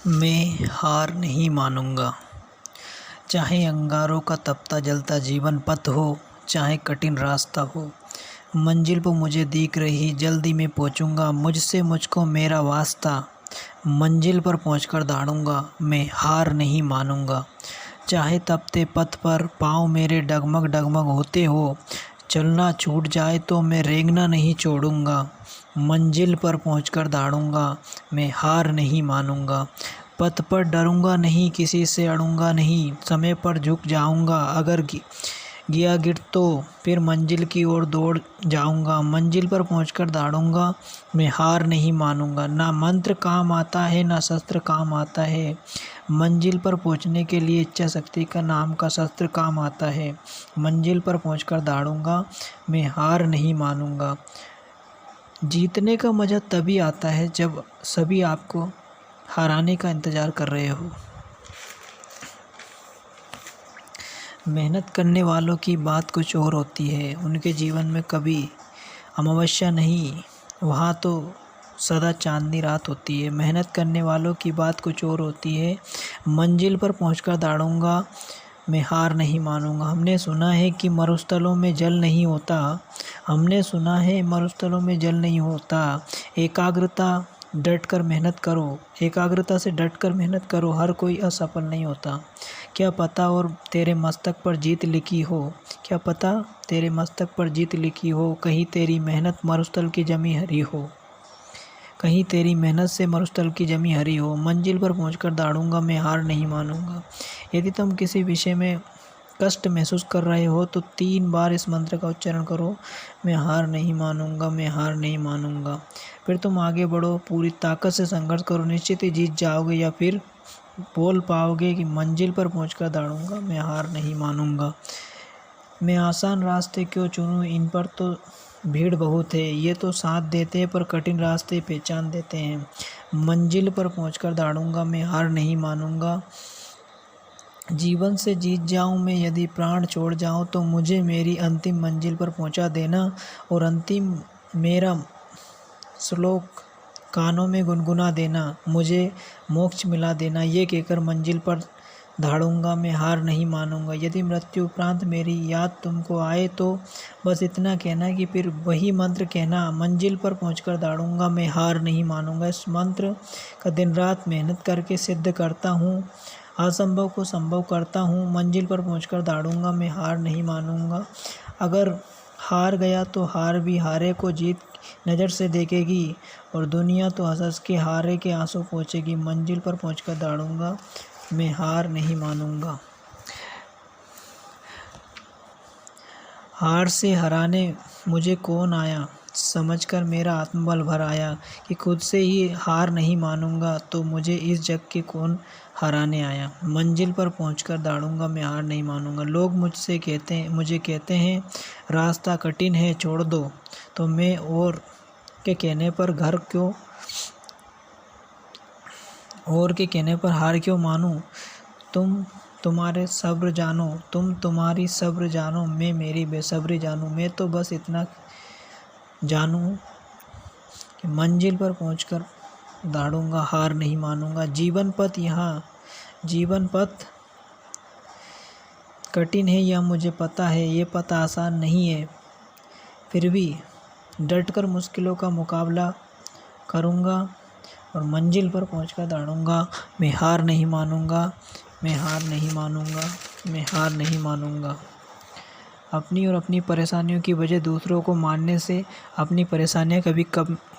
मैं हार नहीं मानूंगा। चाहे अंगारों का तपता जलता जीवन पथ हो, चाहे कठिन रास्ता हो, मंजिल पर मुझे दिख रही जल्दी मैं पहुंचूंगा। मुझसे मुझको मेरा वास्ता, मंजिल पर पहुंचकर दौड़ूंगा, मैं हार नहीं मानूंगा। चाहे तपते पथ पर पाँव मेरे डगमग डगमग होते हो, चलना छूट जाए तो मैं रेंगना नहीं छोड़ूंगा। मंजिल पर पहुंचकर दौड़ूंगा, मैं हार नहीं मानूंगा। पथ पर डरूंगा नहीं, किसी से अड़ूंगा नहीं, समय पर झुक जाऊंगा। अगर गया गिर तो फिर मंजिल की ओर दौड़ जाऊंगा। मंजिल पर पहुंचकर दौड़ूंगा, मैं हार नहीं मानूंगा। ना मंत्र काम आता है, ना शस्त्र काम आता है, मंजिल पर पहुंचने के लिए इच्छा शक्ति का नाम का शस्त्र काम आता है। मंजिल पर पहुंचकर दौड़ूंगा, मैं हार नहीं मानूंगा। जीतने का मज़ा तभी आता है जब सभी आपको हराने का इंतज़ार कर रहे हो। मेहनत करने वालों की बात कुछ और होती है। उनके जीवन में कभी अमावस्या नहीं, वहाँ तो सदा चांदनी रात होती है। मेहनत करने वालों की बात कुछ और होती है। मंजिल पर पहुंचकर दौड़ूंगा, मैं हार नहीं मानूंगा। हमने सुना है कि मरुस्थलों में जल नहीं होता। हमने सुना है मरुस्थलों में जल नहीं होता। एकाग्रता डटकर मेहनत करो, एकाग्रता से डटकर मेहनत करो, हर कोई असफल नहीं होता। क्या पता और तेरे मस्तक पर जीत लिखी हो, क्या पता तेरे मस्तक पर जीत लिखी हो। कहीं तेरी मेहनत मरुस्थल की जमी हरी हो, कहीं तेरी मेहनत से मरुस्थल की जमी हरी हो। मंजिल पर पहुंचकर दौड़ूंगा, मैं हार नहीं मानूंगा। यदि तुम किसी विषय में कष्ट महसूस कर रहे हो तो 3 बार इस मंत्र का उच्चारण करो, मैं हार नहीं मानूंगा, मैं हार नहीं मानूंगा। फिर तुम आगे बढ़ो, पूरी ताकत से संघर्ष करो, निश्चित ही जीत जाओगे या फिर बोल पाओगे कि मंजिल पर पहुंचकर दौड़ूंगा, मैं हार नहीं मानूंगा। मैं आसान रास्ते क्यों चुनूं, इन पर तो भीड़ बहुत है। ये तो साथ देते हैं पर कठिन रास्ते पहचान देते हैं। मंजिल पर पहुंचकर दौड़ूंगा, मैं हार नहीं मानूंगा। जीवन से जीत जाऊं मैं, यदि प्राण छोड़ जाऊं तो मुझे मेरी अंतिम मंजिल पर पहुंचा देना और अंतिम मेरा श्लोक कानों में गुनगुना देना, मुझे मोक्ष मिला देना। ये कहकर मंजिल पर दौड़ूंगा, मैं हार नहीं मानूंगा। यदि मृत्यु उपरांत मेरी याद तुमको आए तो बस इतना कहना कि फिर वही मंत्र कहना, मंजिल पर पहुंचकर दौड़ूंगा, मैं हार नहीं मानूंगा। इस मंत्र का दिन रात मेहनत करके सिद्ध करता हूँ, असंभव को संभव करता हूँ। मंजिल पर पहुंचकर दौड़ूंगा, मैं हार नहीं मानूंगा। अगर हार गया तो हार भी हारे को जीत नज़र से देखेगी और दुनिया तो हंस हंस के हारे के आंसू पोंछेगी। मंजिल पर पहुंचकर दौड़ूंगा, मैं हार नहीं मानूंगा। हार से हराने मुझे कौन आया, समझकर मेरा आत्मबल भर आया कि खुद से ही हार नहीं मानूंगा तो मुझे इस जग के कौन हराने आया। मंजिल पर पहुंचकर दौड़ूंगा, मैं हार नहीं मानूंगा। लोग मुझे कहते हैं रास्ता कठिन है, छोड़ दो, तो मैं और के कहने पर हार क्यों मानूं। तुम्हारे सब्र जानो, तुम तुम्हारी सब्र जानो, मैं मेरी बेसब्री जानूं। मैं तो बस इतना जानूं कि मंजिल पर पहुंचकर दौड़ूंगा, हार नहीं मानूंगा। जीवन पथ कठिन है यह मुझे पता है, ये पता आसान नहीं है, फिर भी डटकर मुश्किलों का मुकाबला करूंगा और मंजिल पर पहुंचकर दौड़ूंगा, मैं हार नहीं मानूंगा, मैं हार नहीं मानूंगा, मैं हार नहीं मानूंगा। अपनी और अपनी परेशानियों की वजह दूसरों को मानने से अपनी परेशानियां कभी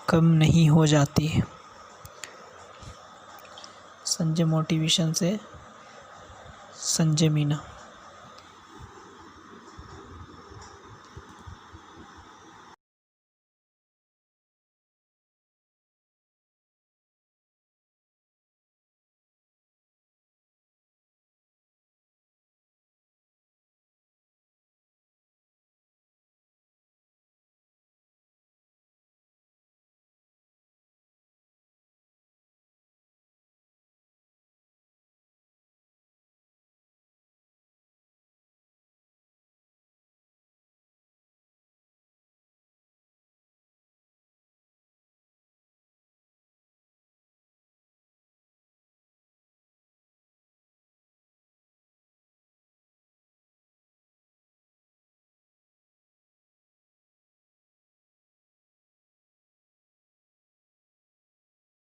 कम नहीं हो जाती। संजय मोटिवेशन से संजय मीना।